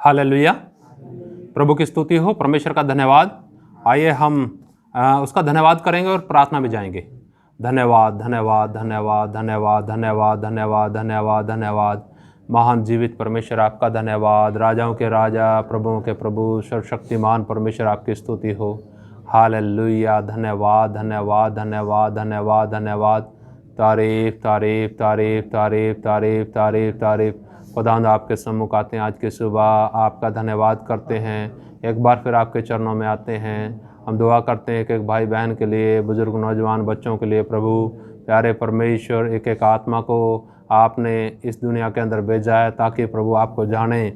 Hallelujah. प्रभु की स्तुति हो, परमेश्वर का धन्यवाद। आइए हम उसका धन्यवाद करेंगे और प्रार्थना में जाएंगे। धन्यवाद धन्यवाद धन्यवाद धन्यवाद धन्यवाद धन्यवाद धन्यवाद धन्यवाद। महान जीवित परमेश्वर आपका धन्यवाद। राजाओं के राजा, प्रभुओं के प्रभु, सर्वशक्तिमान परमेश्वर आपकी स्तुति हो। हालेलुया। धन्यवाद धन्यवाद धन्यवाद धन्यवाद धन्यवाद। तारीफ तारीफ तारीफ तारीफ तारीफ तारीफ तारीफ। खुदावंद आपके सम्मुख आते हैं आज की सुबह, आपका धन्यवाद करते हैं। एक बार फिर आपके चरणों में आते हैं। हम दुआ करते हैं एक एक भाई बहन के लिए, बुजुर्ग नौजवान बच्चों के लिए। प्रभु प्यारे परमेश्वर, एक एक आत्मा को आपने इस दुनिया के अंदर भेजा है ताकि प्रभु आपको जाने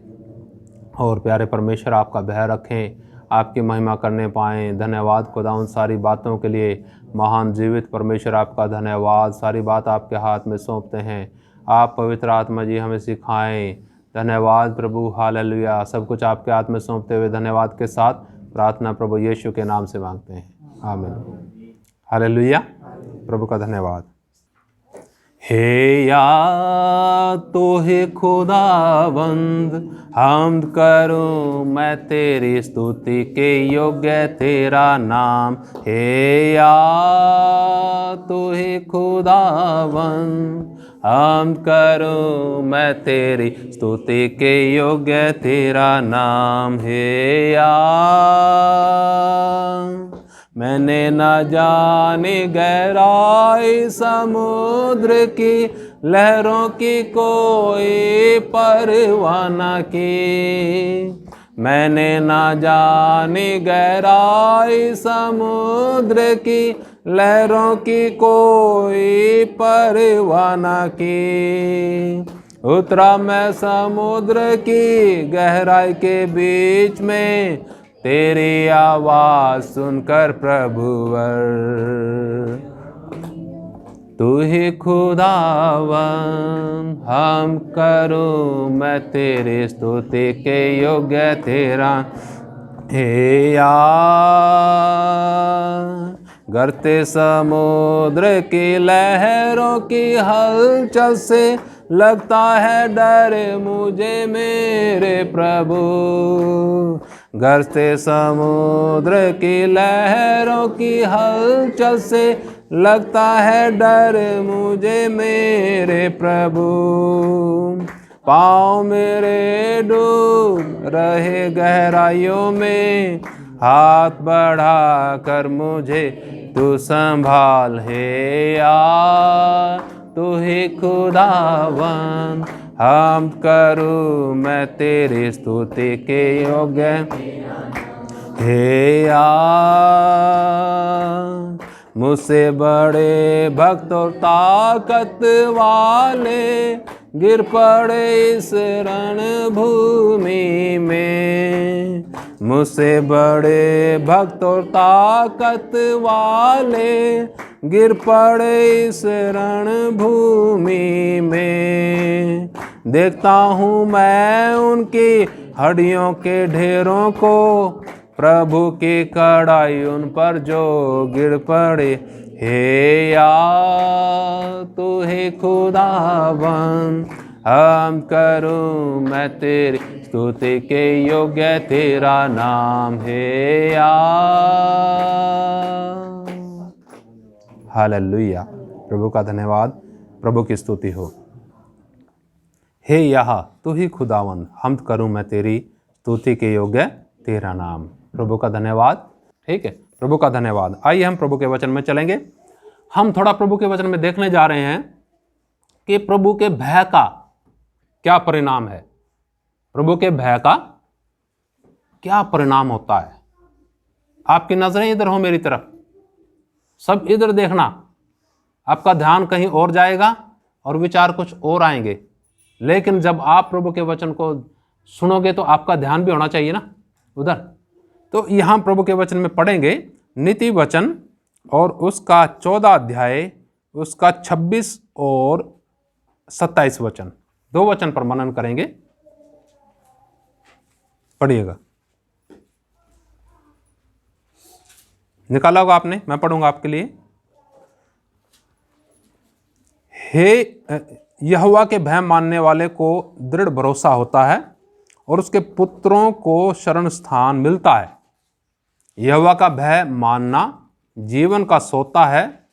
और प्यारे परमेश्वर आपका भय रखें, आपकी महिमा करने पाएँ। धन्यवाद खुदावंद सारी बातों के लिए। महान जीवित परमेश्वर आपका धन्यवाद। सारी बात आपके हाथ में सौंपते हैं। आप पवित्र आत्मा जी हमें सिखाएं। धन्यवाद प्रभु। हालेलुया। सब कुछ आपके हाथ में सौंपते हुए धन्यवाद के साथ प्रार्थना प्रभु यीशु के नाम से मांगते हैं, आमीन। हालेलुया। प्रभु का धन्यवाद। हे या तो हे खुदावंद, हमद करूं मैं तेरी स्तुति के योग्य तेरा नाम। हे या तो हे खुदावंद, हमद करूं मैं तेरी स्तुति के योग्य तेरा नाम। हे या मैंने न जाने गहराई समुद्र की, लहरों की कोई परवाह न की। मैंने न जाने गहराई समुद्र की, लहरों की कोई परवाह न की। उतरा मैं समुद्र की गहराई के बीच में, तेरी आवाज़ सुनकर प्रभुवर। तू ही खुदावन, हम करूं मैं तेरी स्तुति के योग्य तेरा। हे या गरते समुद्र की लहरों की हलचल से लगता है डर मुझे मेरे प्रभु। गरते समुद्र की लहरों की हलचल से लगता है डर मुझे मेरे प्रभु। पाँव मेरे डूब रहे गहराइयों में, हाथ बढ़ा कर मुझे तू संभाल। हे या तू ही खुदावन, हम करूं मैं तेरी स्तुति के योग्य। हे या मुझसे बड़े भक्त और ताकत वाले गिर पड़े इस रणभूमि में। मुझसे बड़े भक्त और ताकत वाले गिर पड़े इस रणभूमि में। देखता हूँ मैं उनकी हड्डियों के ढेरों को, प्रभु की कड़ाई उन पर जो गिर पड़े। हे या तू ही खुदावन, हम करूं मैं तेरी स्तुति के योग्य तेरा नाम। हे या हालेलुया। प्रभु का धन्यवाद। प्रभु की स्तुति हो। हे यहा तू ही खुदावन, हमद करूं मैं तेरी स्तुति के योग्य तेरा नाम। प्रभु का धन्यवाद। ठीक है, प्रभु का धन्यवाद। आइए हम प्रभु के वचन में चलेंगे। हम थोड़ा प्रभु के वचन में देखने जा रहे हैं कि प्रभु के भय का क्या परिणाम है। प्रभु के भय का क्या परिणाम होता है। आपकी नजरें इधर हो मेरी तरफ, सब इधर देखना। आपका ध्यान कहीं और जाएगा और विचार कुछ और आएंगे, लेकिन जब आप प्रभु के वचन को सुनोगे तो आपका ध्यान भी होना चाहिए ना उधर। तो यहाँ प्रभु के वचन में पढ़ेंगे नीति वचन और उसका 14 अध्याय, उसका 26 और 27 वचन, 2 वचन पर मनन करेंगे। पढ़िएगा। निकाला होगा आपने, मैं पढ़ूंगा आपके लिए। हे यहोवा के भय मानने वाले को दृढ़ भरोसा होता है और उसके पुत्रों को शरण स्थान मिलता है। यहोवा का भय मानना जीवन का सोता है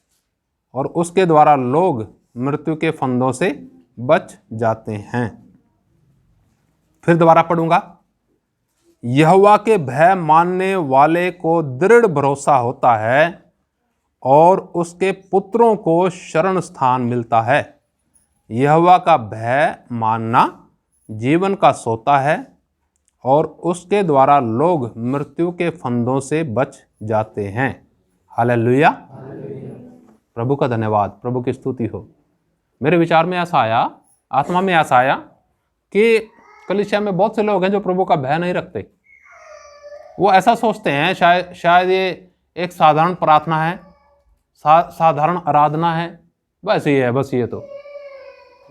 और उसके द्वारा लोग मृत्यु के फंदों से बच जाते हैं। फिर दोबारा पढ़ूंगा। यहोवा के भय मानने वाले को दृढ़ भरोसा होता है और उसके पुत्रों को शरण स्थान मिलता है। यहोवा का भय मानना जीवन का सोता है और उसके द्वारा लोग मृत्यु के फंदों से बच जाते हैं। हालेलुया। प्रभु का धन्यवाद, प्रभु की स्तुति हो। मेरे विचार में ऐसा आया, आत्मा में ऐसा आया कि कलीसिया में बहुत से लोग हैं जो प्रभु का भय नहीं रखते। वो ऐसा सोचते हैं शायद ये एक साधारण प्रार्थना है, साधारण आराधना है, बस ये है, बस ये तो।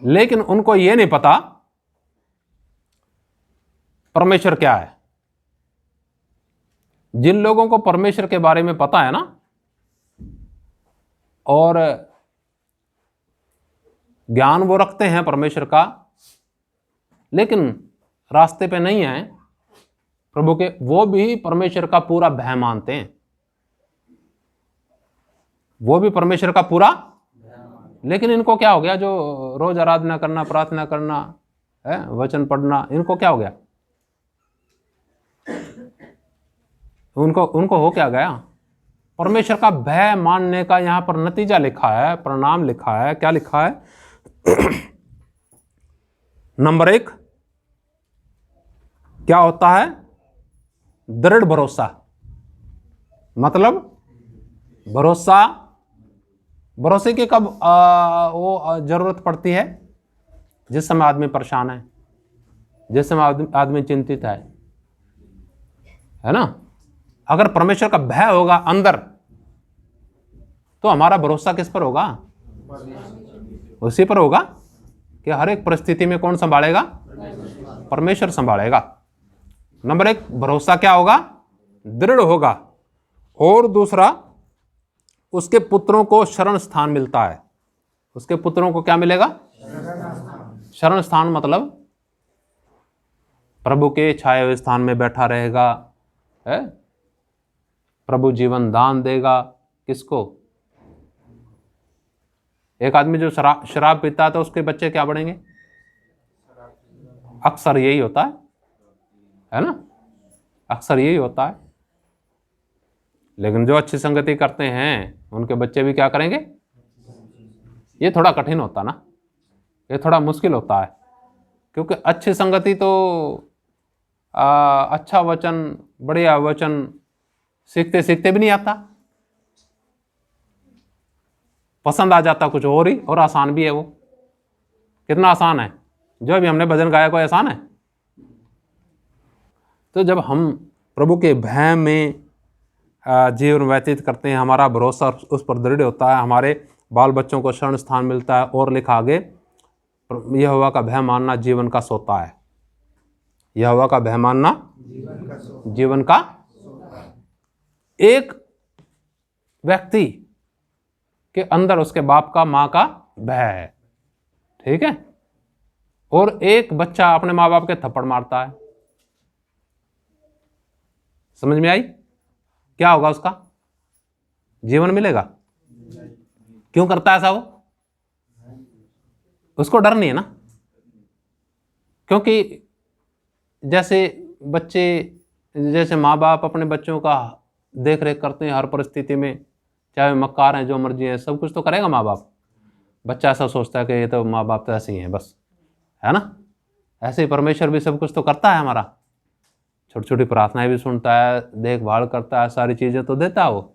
लेकिन उनको ये नहीं पता परमेश्वर क्या है। जिन लोगों को परमेश्वर के बारे में पता है ना, और ज्ञान वो रखते हैं परमेश्वर का, लेकिन रास्ते पे नहीं आए प्रभु के, वो भी परमेश्वर का पूरा भय मानते हैं। वो भी परमेश्वर का पूरा, लेकिन इनको क्या हो गया, जो रोज आराधना करना, प्रार्थना करना है, वचन पढ़ना, इनको क्या हो गया, उनको हो क्या गया। परमेश्वर का भय मानने का यहां पर नतीजा लिखा है, परिणाम लिखा है। क्या लिखा है? नंबर 1 क्या होता है? दृढ़ भरोसा। मतलब भरोसे की कब वो जरूरत पड़ती है? जिस समय आदमी परेशान है, जिस समय आदमी चिंतित है ना। अगर परमेश्वर का भय होगा अंदर, तो हमारा भरोसा किस पर होगा? उसी पर होगा कि हर एक परिस्थिति में कौन संभालेगा? परमेश्वर संभालेगा। नंबर 1 भरोसा क्या होगा? दृढ़ होगा। और दूसरा, उसके पुत्रों को शरण स्थान मिलता है। उसके पुत्रों को क्या मिलेगा? शरण स्थान मतलब प्रभु के छाए हुए स्थान में बैठा रहेगा, है? प्रभु जीवन दान देगा। किसको? एक आदमी जो शराब पीता है तो उसके बच्चे क्या बढ़ेंगे? अक्सर यही होता है ना, अक्सर यही होता है। लेकिन जो अच्छी संगति करते हैं उनके बच्चे भी क्या करेंगे? ये थोड़ा कठिन होता ना, ये थोड़ा मुश्किल होता है, क्योंकि अच्छी संगति तो अच्छा वचन, बढ़िया वचन सीखते सीखते भी नहीं आता, पसंद आ जाता कुछ और ही, और आसान भी है। वो कितना आसान है, जो अभी हमने भजन गाया, कोई आसान है? तो जब हम प्रभु के भय में जीवन व्यतीत करते हैं, हमारा भरोसा उस पर दृढ़ होता है, हमारे बाल बच्चों को शरण स्थान मिलता है। और लिखा आगे, यहोवा का भय मानना जीवन का सोता है। यहोवा का भय मानना जीवन का। एक व्यक्ति के अंदर उसके बाप का, माँ का भय है, ठीक है। और एक बच्चा अपने माँ बाप के थप्पड़ मारता है, समझ में आई? क्या होगा उसका? जीवन मिलेगा? क्यों करता है ऐसा वो? उसको डर नहीं है ना। क्योंकि जैसे माँ बाप अपने बच्चों का देख रेख करते हैं हर परिस्थिति में, चाहे मक्कार हैं, जो मर्जी है, सब कुछ तो करेगा माँ बाप। बच्चा ऐसा सोचता है कि ये तो माँ बाप तो ऐसे ही हैं बस, है ना। ऐसे ही परमेश्वर भी सब कुछ तो करता है हमारा, छोटी छोटी प्रार्थनाएं भी सुनता है, देखभाल करता है, सारी चीज़ें तो देता है वो।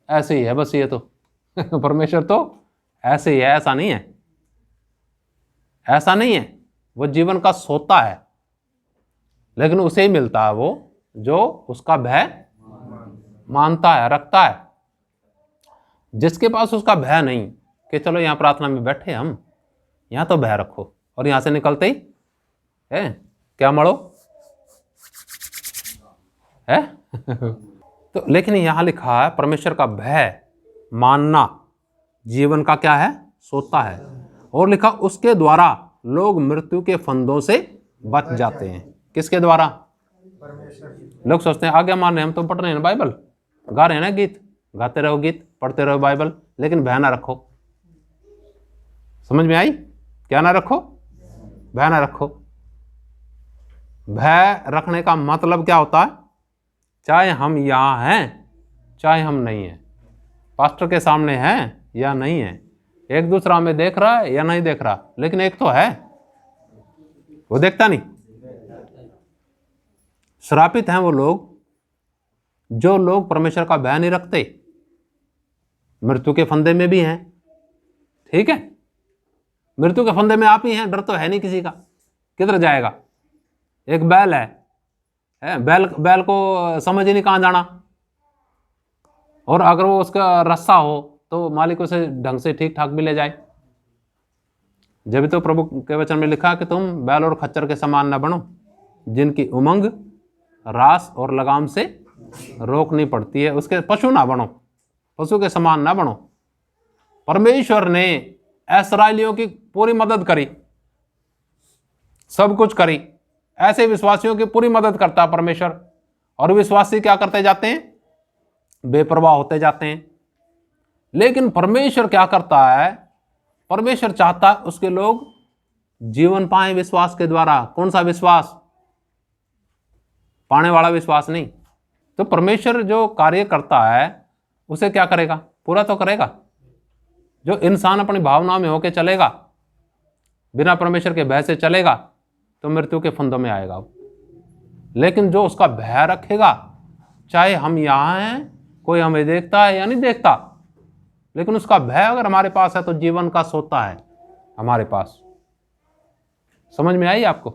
ऐसे ही है बस ये तो परमेश्वर तो ऐसे ही है, ऐसा नहीं है, ऐसा नहीं है। वो जीवन का सोता है, लेकिन उसे ही मिलता है वो जो उसका भय मानता है, रखता है। जिसके पास उसका भय नहीं कि चलो यहाँ प्रार्थना में बैठे हम, यहाँ तो भय रखो, और यहाँ से निकलते ही है क्या मरो है तो लेकिन यहाँ लिखा है परमेश्वर का भय मानना जीवन का क्या है? सोता है। और लिखा उसके द्वारा लोग मृत्यु के फंदों से बच जाते हैं। किसके द्वारा? परमेश्वर। लोग सोचते हैं आज्ञा मान रहे हैं, हम तो पढ़ रहे हैं ना बाइबल, गा रहे हैं ना गीत, गाते रहो गीत, पढ़ते रहो बाइबल, लेकिन भय ना रखो। समझ में आई? क्या ना रखो? भय ना रखो। भय रखने का मतलब क्या होता है? चाहे हम यहां हैं चाहे हम नहीं हैं, पास्टर के सामने हैं या नहीं है, एक दूसरा हमें देख रहा है या नहीं देख रहा, लेकिन एक तो है, वो देखता नहीं। श्रापित हैं वो लोग जो लोग परमेश्वर का भय नहीं रखते, मृत्यु के फंदे में भी हैं। ठीक है, मृत्यु के फंदे में आप ही हैं, डर तो है नहीं किसी का, किधर जाएगा? एक बैल है, बैल को समझ ही नहीं कहां जाना, और अगर वो उसका रस्सा हो तो मालिक उसे ढंग से ठीक ठाक भी ले जाए। जब तो प्रभु के वचन में लिखा कि तुम बैल और खच्चर के समान न बनो, जिनकी उमंग रास और लगाम से रोकनी पड़ती है, उसके पशु ना बनो, पशु के समान ना बनो। परमेश्वर ने इस्राएलियों की पूरी मदद करी, सब कुछ करी, ऐसे विश्वासियों की पूरी मदद करता है परमेश्वर, और विश्वासी क्या करते जाते हैं? बेपरवाह होते जाते हैं। लेकिन परमेश्वर क्या करता है? परमेश्वर चाहता है उसके लोग जीवन पाए विश्वास के द्वारा। कौन सा विश्वास? पाने वाला विश्वास नहीं। तो परमेश्वर जो कार्य करता है उसे क्या करेगा? पूरा तो करेगा। जो इंसान अपनी भावनाओं में होकर चलेगा, बिना परमेश्वर के भय से चलेगा, तो मृत्यु के फंदों में आएगा वो। लेकिन जो उसका भय रखेगा, चाहे हम यहां हैं, कोई हमें देखता है या नहीं देखता, लेकिन उसका भय अगर हमारे पास है तो जीवन का सोता है हमारे पास। समझ में आई आपको?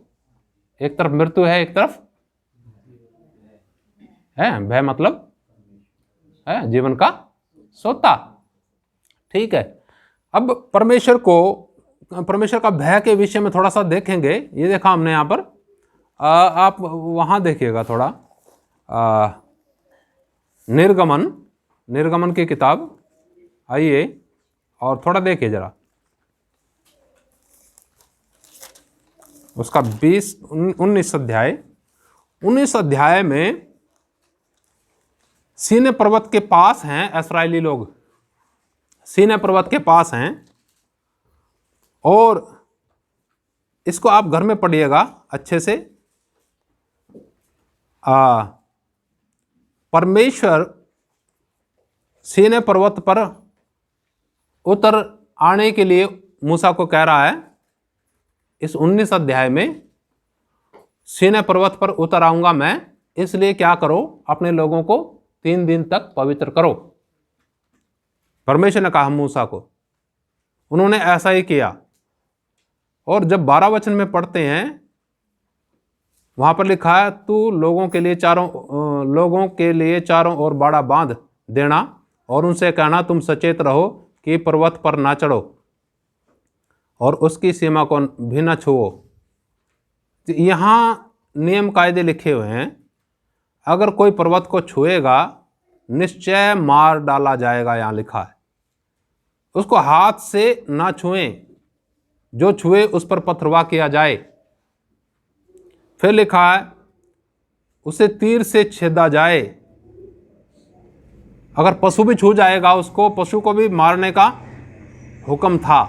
एक तरफ मृत्यु है, एक तरफ है भय, मतलब है जीवन का सोता। ठीक है, अब परमेश्वर का भय के विषय में थोड़ा सा देखेंगे। ये देखा हमने यहां पर, आप वहां देखिएगा थोड़ा, निर्गमन की किताब, आइए और थोड़ा देखिए जरा, उसका 19 अध्याय में सीनै पर्वत के पास हैं इस्राएली लोग, सीनै पर्वत के पास हैं, और इसको आप घर में पढ़िएगा अच्छे से। परमेश्वर सीनै पर्वत पर उतर आने के लिए मूसा को कह रहा है इस 19 अध्याय में, सीनै पर्वत पर उतर आऊंगा मैं, इसलिए क्या करो, अपने लोगों को 3 दिन तक पवित्र करो। परमेश्वर ने कहा मूसा को, उन्होंने ऐसा ही किया। और जब 12 वचन में पढ़ते हैं, वहां पर लिखा है, तू लोगों के लिए चारों ओर बाड़ा बांध देना और उनसे कहना, तुम सचेत रहो कि पर्वत पर ना चढ़ो और उसकी सीमा को भी न छुओ। यहाँ नियम कायदे लिखे हुए हैं, अगर कोई पर्वत को छुएगा निश्चय मार डाला जाएगा, यहाँ लिखा है। उसको हाथ से ना छुएं, जो छुए उस पर पथरवाह किया जाए। फिर लिखा है उसे तीर से छेदा जाए। अगर पशु भी छू जाएगा उसको, पशु को भी मारने का हुक्म था।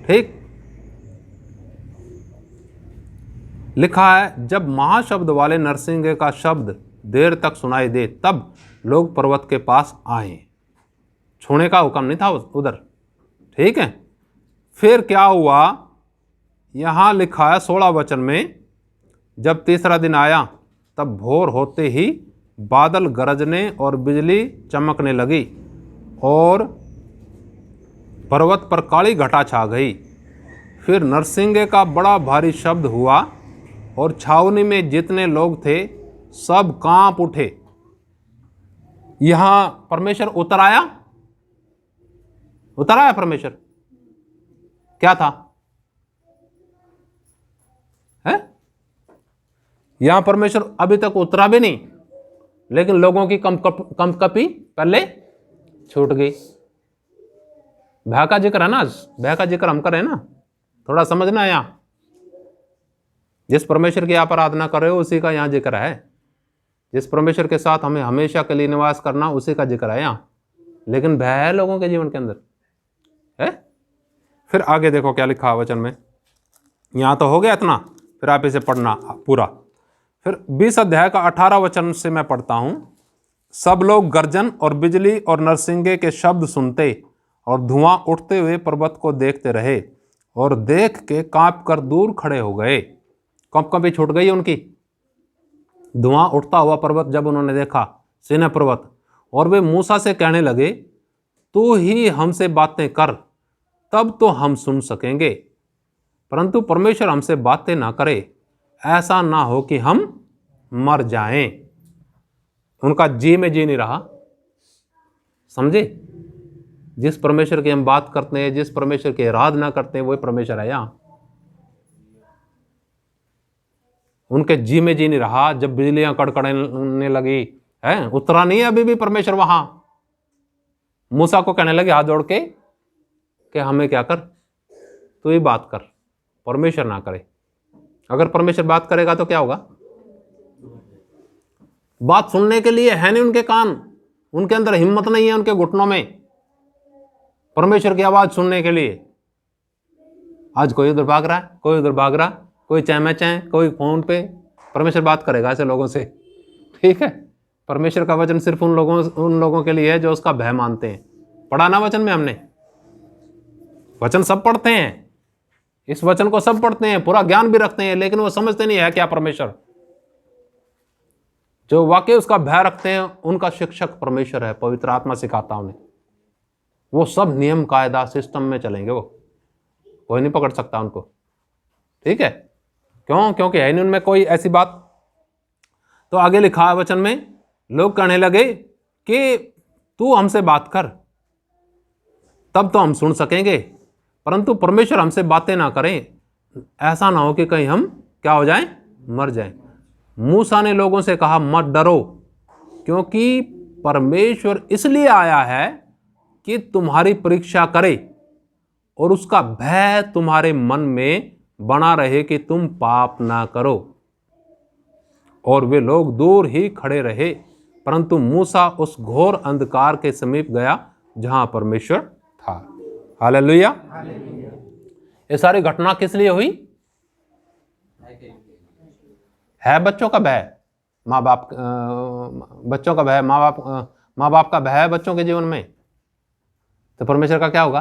ठीक, लिखा है जब महाशब्द वाले नरसिंह का शब्द देर तक सुनाई दे तब लोग पर्वत के पास आए। छूने का हुक्म नहीं था उधर। ठीक है, फिर क्या हुआ? यहां लिखा है 16 वचन में, जब तीसरा दिन आया तब भोर होते ही बादल गरजने और बिजली चमकने लगी और पर्वत पर काली घटा छा गई। फिर नरसिंगे का बड़ा भारी शब्द हुआ और छावनी में जितने लोग थे सब कांप उठे। यहां परमेश्वर उतर आया परमेश्वर। क्या था? है? यहां परमेश्वर अभी तक उतरा भी नहीं, लेकिन लोगों की कंपकपी पहले छूट गई। भय का जिक्र है ना, भय का जिक्र हम करें ना, थोड़ा समझना। यहां जिस परमेश्वर की आप आराधना कर रहे हो उसी का यहाँ जिक्र है। जिस परमेश्वर के साथ हमें हमेशा के लिए निवास करना उसी का जिक्र है यहाँ। लेकिन भय है लोगों के जीवन के अंदर है। फिर आगे देखो क्या लिखा है वचन में। यहाँ तो हो गया इतना, फिर आप इसे पढ़ना पूरा। फिर 20 अध्याय का 18 वचन से मैं पढ़ता हूँ। सब लोग गर्जन और बिजली और नरसिंगे के शब्द सुनते और धुआं उठते हुए पर्वत को देखते रहे और देख के कांप कर दूर खड़े हो गए। कंपकंपी छूट गई उनकी। धुआं उठता हुआ पर्वत जब उन्होंने देखा, सीनै पर्वत, और वे मूसा से कहने लगे, तू ही हमसे बातें कर, तब तो हम सुन सकेंगे। परंतु परमेश्वर हमसे बातें ना करे, ऐसा ना हो कि हम मर जाएं। उनका जी में जी नहीं रहा। समझे? जिस परमेश्वर की हम बात करते हैं, जिस परमेश्वर की आराधना करते हैं, वही परमेश्वर है यहां। उनके जी में जी नहीं रहा। जब बिजलियां कड़कड़ाने लगी है, उतरा नहीं अभी भी परमेश्वर वहां। मूसा को कहने लगे हाथ जोड़ के कि हमें क्या कर, तू ही बात कर, परमेश्वर ना करे। अगर परमेश्वर बात करेगा तो क्या होगा? बात सुनने के लिए है नहीं उनके कान, उनके अंदर हिम्मत नहीं है, उनके घुटनों में परमेश्वर की आवाज सुनने के लिए। आज कोई उधर भाग रहा है, कोई उधर भाग रहा, कोई चैं, कोई फोन पे। परमेश्वर बात करेगा ऐसे लोगों से, ठीक है? परमेश्वर का वचन सिर्फ उन लोगों के लिए है जो उसका भय मानते हैं। पढ़ा ना वचन में हमने? वचन सब पढ़ते हैं, इस वचन को सब पढ़ते हैं, पूरा ज्ञान भी रखते हैं, लेकिन वो समझते नहीं है क्या परमेश्वर। जो वाकई उसका भय रखते हैं उनका शिक्षक परमेश्वर है, पवित्र आत्मा सिखाता उन्हें। वो सब नियम कायदा सिस्टम में चलेंगे, वो कोई नहीं पकड़ सकता उनको, ठीक है? क्यों? क्योंकि है नहीं उनमें कोई ऐसी बात। तो आगे लिखा है वचन में, लोग कहने लगे कि तू हमसे बात कर, तब तो हम सुन सकेंगे। परंतु परमेश्वर हमसे बातें ना करें, ऐसा ना हो कि कहीं हम क्या हो जाएं, मर जाएं। मूसा ने लोगों से कहा, मत डरो, क्योंकि परमेश्वर इसलिए आया है कि तुम्हारी परीक्षा करे और उसका भय तुम्हारे मन में बना रहे कि तुम पाप ना करो। और वे लोग दूर ही खड़े रहे, परंतु मूसा उस घोर अंधकार के समीप गया जहां परमेश्वर था। हालेलुया। ये सारी घटना किस लिए हुई? है बच्चों का भय, माँ बाप, बच्चों का भय, माँ बाप का भय है बच्चों के जीवन में, तो परमेश्वर का क्या होगा?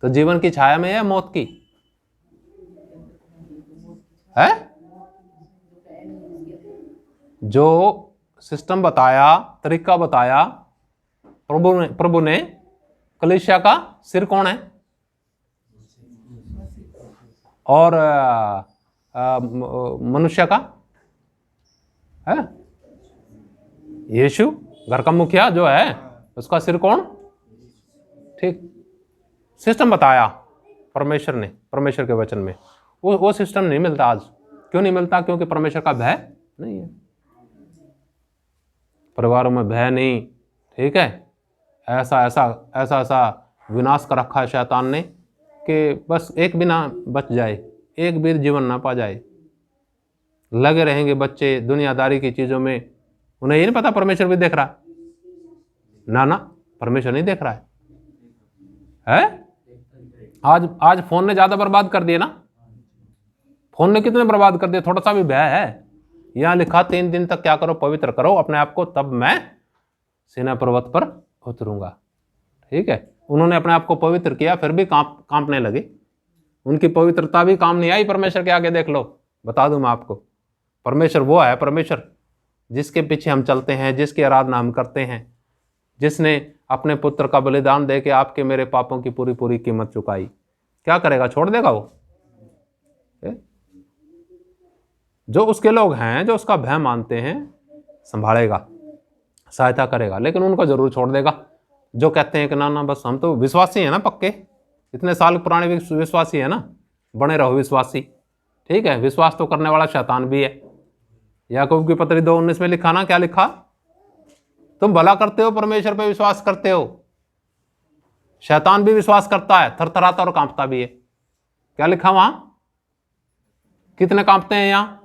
तो जीवन की छाया में है मौत की है। जो सिस्टम बताया, तरीका बताया प्रभु ने, कलीसिया का सिर कौन है? और मनुष्य का है यीशु। घर का मुखिया जो है उसका सिर कौन? ठीक, सिस्टम बताया परमेश्वर ने, परमेश्वर के वचन में। वो सिस्टम नहीं मिलता आज। क्यों नहीं मिलता? क्योंकि परमेश्वर का भय नहीं है, परिवारों में भय नहीं, ठीक है? ऐसा विनाश कर रखा है शैतान ने कि बस एक भी ना बच जाए, एक भी जीवन ना पा जाए। लगे रहेंगे बच्चे दुनियादारी की चीज़ों में, उन्हें ये नहीं पता परमेश्वर भी देख रहा है। ना, परमेश्वर नहीं देख रहा है? आज फोन ने ज़्यादा बर्बाद कर दिया ना। फोन ने कितने बर्बाद कर दिया? थोड़ा सा भी भय है? यहाँ लिखा 3 दिन तक क्या करो? पवित्र करो अपने आप को, तब मैं सीनै पर्वत पर उतरूंगा, ठीक है? उन्होंने अपने आप को पवित्र किया, फिर भी कांपने लगे। उनकी पवित्रता भी काम नहीं आई परमेश्वर के आगे। देख लो, बता दूं मैं आपको, परमेश्वर वो है, परमेश्वर जिसके पीछे हम चलते हैं, जिसकी आराधना हम करते हैं, जिसने अपने पुत्र का बलिदान दे के आपके मेरे पापों की पूरी पूरी कीमत चुकाई। क्या करेगा? छोड़ देगा वो? जो उसके लोग हैं, जो उसका भय मानते हैं, संभालेगा, सहायता करेगा, लेकिन उनको जरूर छोड़ देगा। जो कहते हैं कि ना बस हम तो विश्वासी हैं ना, पक्के, इतने साल पुराने विश्वासी है ना, बने रहो विश्वासी, ठीक है? विश्वास तो करने वाला शैतान भी है। याकूब की पत्री 2:19 में लिखा ना, क्या लिखा? तुम भला करते हो, परमेश्वर पे विश्वास करते हो। शैतान भी विश्वास करता है, थरथराता और कांपता भी है। क्या लिखा वहां? कितने कांपते हैं यहाँ?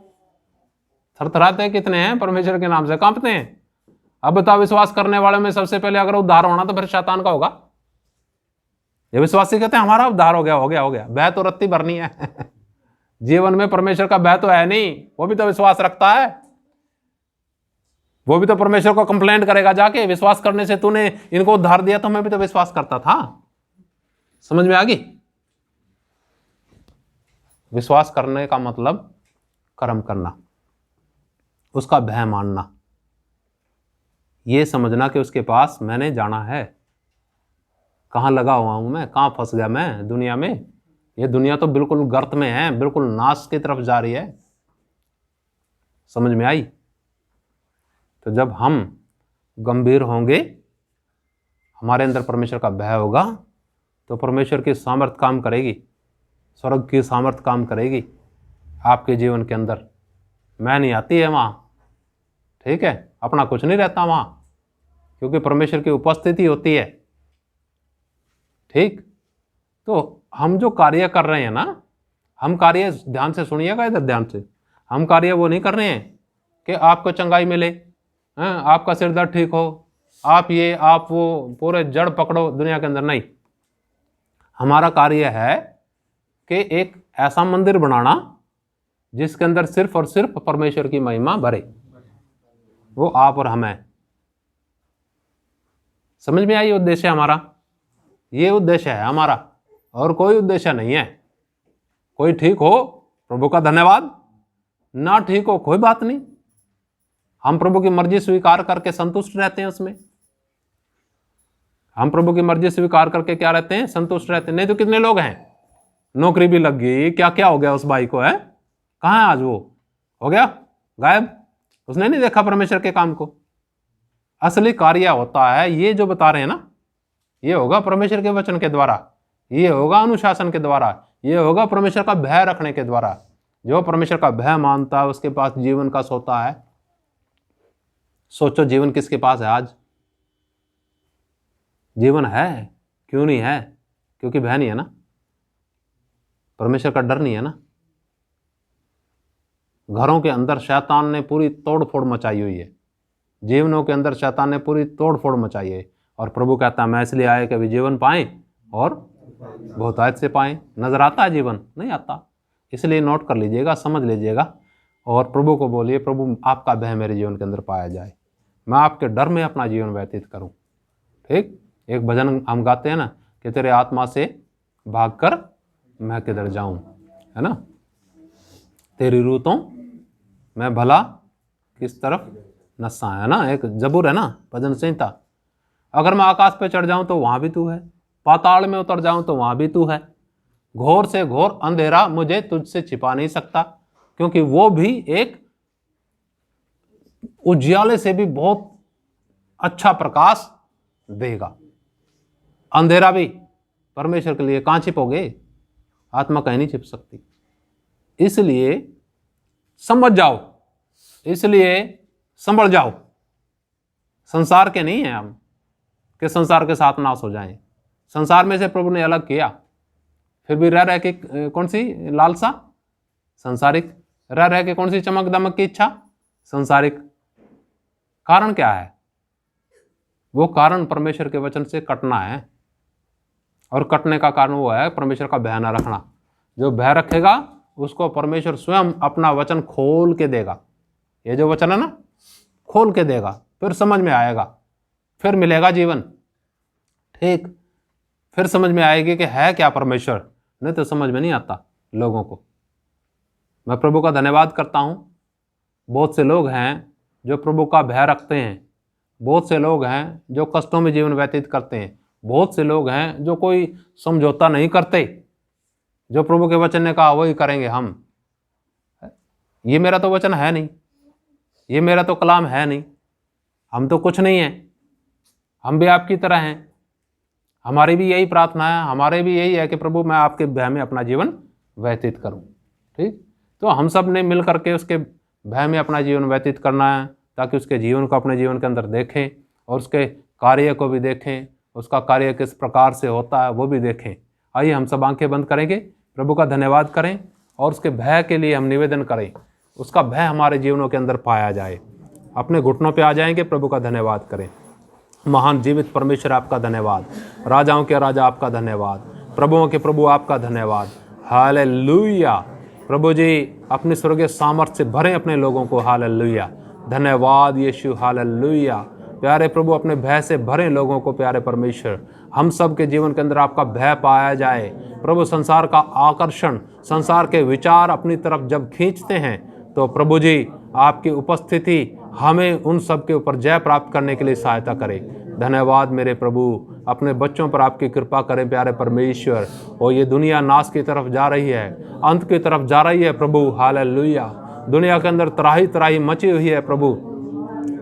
थरथराते हैं कितने हैं? परमेश्वर के नाम से कांपते हैं। अब बताओ, विश्वास करने वाले में सबसे पहले अगर उद्धार होना तो फिर शैतान का होगा। ये विश्वासी कहते हैं हमारा उद्धार हो गया हो गया हो गया, भय तो रत्ती भरनी है जीवन में परमेश्वर का भय तो है नहीं, वो भी तो विश्वास रखता है, वो भी तो परमेश्वर को कंप्लेंट करेगा जाके, विश्वास करने से तूने इनको उद्धार दिया तो मैं भी तो विश्वास करता था। समझ में आ गई? विश्वास करने का मतलब कर्म करना, उसका भय मानना, ये समझना कि उसके पास मैंने जाना है। कहाँ लगा हुआ हूं मैं, कहाँ फंस गया मैं दुनिया में? ये दुनिया तो बिल्कुल गर्त में है, बिल्कुल नाश की तरफ जा रही है। समझ में आई? तो जब हम गंभीर होंगे, हमारे अंदर परमेश्वर का भय होगा, तो परमेश्वर की सामर्थ काम करेगी, स्वर्ग की सामर्थ काम करेगी आपके जीवन के अंदर। मैं नहीं आती है वहाँ, ठीक है? अपना कुछ नहीं रहता वहाँ, क्योंकि परमेश्वर की उपस्थिति होती है। ठीक? तो हम जो कार्य कर रहे हैं ना, हम कार्य, ध्यान से सुनिएगा इधर ध्यान से, हम कार्य वो नहीं कर रहे हैं कि आपको चंगाई मिले, आपका सिर दर्द ठीक हो, आप ये आप वो पूरे जड़ पकड़ो दुनिया के अंदर। नहीं, हमारा कार्य है कि एक ऐसा मंदिर बनाना जिसके अंदर सिर्फ और सिर्फ परमेश्वर की महिमा भरे, वो आप और हम हैं। समझ में आई उद्देश्य हमारा? ये उद्देश्य है हमारा, और कोई उद्देश्य नहीं है। कोई ठीक हो प्रभु का धन्यवाद, ना ठीक हो कोई बात नहीं, हम प्रभु की मर्जी स्वीकार करके संतुष्ट रहते हैं उसमें। हम प्रभु की मर्जी स्वीकार करके क्या रहते हैं? संतुष्ट रहते हैं। नहीं तो कितने लोग हैं, नौकरी भी लग गई, क्या क्या हो गया उस भाई को, है कहाँ है आज? वो हो गया गायब, उसने नहीं देखा परमेश्वर के काम को। असली कार्य होता है ये जो बता रहे हैं ना, ये होगा परमेश्वर के वचन के द्वारा, ये होगा अनुशासन के द्वारा, ये होगा परमेश्वर का भय रखने के द्वारा। जो परमेश्वर का भय मानता है उसके पास जीवन का सोता है। सोचो जीवन किसके पास है आज? जीवन है, क्यों नहीं है? क्योंकि भय नहीं है ना, परमेश्वर का डर नहीं है ना। घरों के अंदर शैतान ने पूरी तोड़ फोड़ मचाई हुई है, जीवनों के अंदर शैतान ने पूरी तोड़ फोड़ मचाई है, और प्रभु कहता है मैं इसलिए आया कि वे जीवन पाएं और बहुतायत से पाएं। नजर आता है जीवन? नहीं आता। इसलिए नोट कर लीजिएगा, समझ लीजिएगा, और प्रभु को बोलिए प्रभु आपका भय मेरे जीवन के अंदर पाया जाए, मैं आपके डर में अपना जीवन व्यतीत करूं। ठीक? एक भजन हम गाते हैं ना कि तेरे आत्मा से भागकर मैं किधर जाऊं, है ना, तेरी रूतों मैं भला किस तरफ नस्सा, है ना, एक जबूर है ना, भजन संहिता। अगर मैं आकाश पे चढ़ जाऊं तो वहां भी तू है, पाताल में उतर जाऊं तो वहां भी तू है, घोर से घोर अंधेरा मुझे तुझसे छिपा नहीं सकता, क्योंकि वो भी एक उज्याले से भी बहुत अच्छा प्रकाश देगा। अंधेरा भी परमेश्वर के लिए कहां छिपोगे? आत्मा कहीं नहीं छिप सकती। इसलिए समझ जाओ, इसलिए संभल जाओ। संसार के नहीं है हम कि संसार के साथ नाश हो जाएं। संसार में से प्रभु ने अलग किया, फिर भी रह के कौन सी लालसा? संसारिक। रह के कौन सी चमक दमक की इच्छा? संसारिक। कारण क्या है? वो कारण परमेश्वर के वचन से कटना है, और कटने का कारण वो है परमेश्वर का भय न रखना। जो भय रखेगा उसको परमेश्वर स्वयं अपना वचन खोल के देगा। ये जो वचन है ना, खोल के देगा, फिर समझ में आएगा, फिर मिलेगा जीवन। ठीक? फिर समझ में आएगी कि है क्या परमेश्वर, नहीं तो समझ में नहीं आता लोगों को। मैं प्रभु का धन्यवाद करता हूँ, बहुत से लोग हैं जो प्रभु का भय रखते हैं, बहुत से लोग हैं जो कष्टों में जीवन व्यतीत करते हैं, बहुत से लोग हैं जो कोई समझौता नहीं करते, जो प्रभु के वचन ने कहा वही करेंगे हम। ये मेरा तो वचन है नहीं, ये मेरा तो कलाम है नहीं, हम तो कुछ नहीं हैं, हम भी आपकी तरह हैं। हमारी भी यही प्रार्थना है, हमारे भी यही है कि प्रभु मैं आपके भय में अपना जीवन व्यतीत करूं। ठीक? तो हम सब ने मिल करके उसके भय में अपना जीवन व्यतीत करना है, ताकि उसके जीवन को अपने जीवन के अंदर देखें, और उसके कार्य को भी देखें, उसका कार्य किस प्रकार से होता है वो भी देखें। आइए हम सब आंखें बंद करेंगे, प्रभु का धन्यवाद करें और उसके भय के लिए हम निवेदन करें, उसका भय हमारे जीवनों के अंदर पाया जाए। अपने घुटनों पे आ जाएंगे, प्रभु का धन्यवाद करें। महान जीवित परमेश्वर आपका धन्यवाद, राजाओं के राजा आपका धन्यवाद, प्रभुओं के प्रभु आपका धन्यवाद। हालेलुया। प्रभु जी अपने स्वर्गीय सामर्थ्य से भरें अपने लोगों को। हालेलुया। धन्यवाद यीशु। हालेलुया। प्यारे प्रभु अपने भय से भरें लोगों को। प्यारे परमेश्वर हम सब के जीवन के अंदर आपका भय पाया जाए। प्रभु संसार का आकर्षण, संसार के विचार अपनी तरफ जब खींचते हैं तो प्रभु जी आपकी उपस्थिति हमें उन सब के ऊपर जय प्राप्त करने के लिए सहायता करे। धन्यवाद मेरे प्रभु, अपने बच्चों पर आपकी कृपा करें प्यारे परमेश्वर। और ये दुनिया नाश की तरफ जा रही है, अंत की तरफ जा रही है प्रभु। हालेलुया। दुनिया के अंदर त्राही त्राही मची हुई है प्रभु,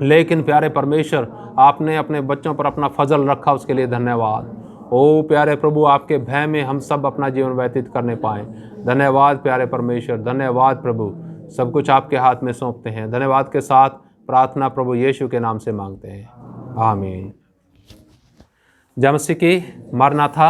लेकिन प्यारे परमेश्वर आपने अपने बच्चों पर अपना फजल रखा, उसके लिए धन्यवाद। ओ प्यारे प्रभु आपके भय में हम सब अपना जीवन व्यतीत करने पाएँ। धन्यवाद प्यारे परमेश्वर, धन्यवाद प्रभु। सब कुछ आपके हाथ में सौंपते हैं। धन्यवाद के साथ प्रार्थना प्रभु यीशु के नाम से मांगते हैं, आमीन। जय मसीह की। मरनाथा।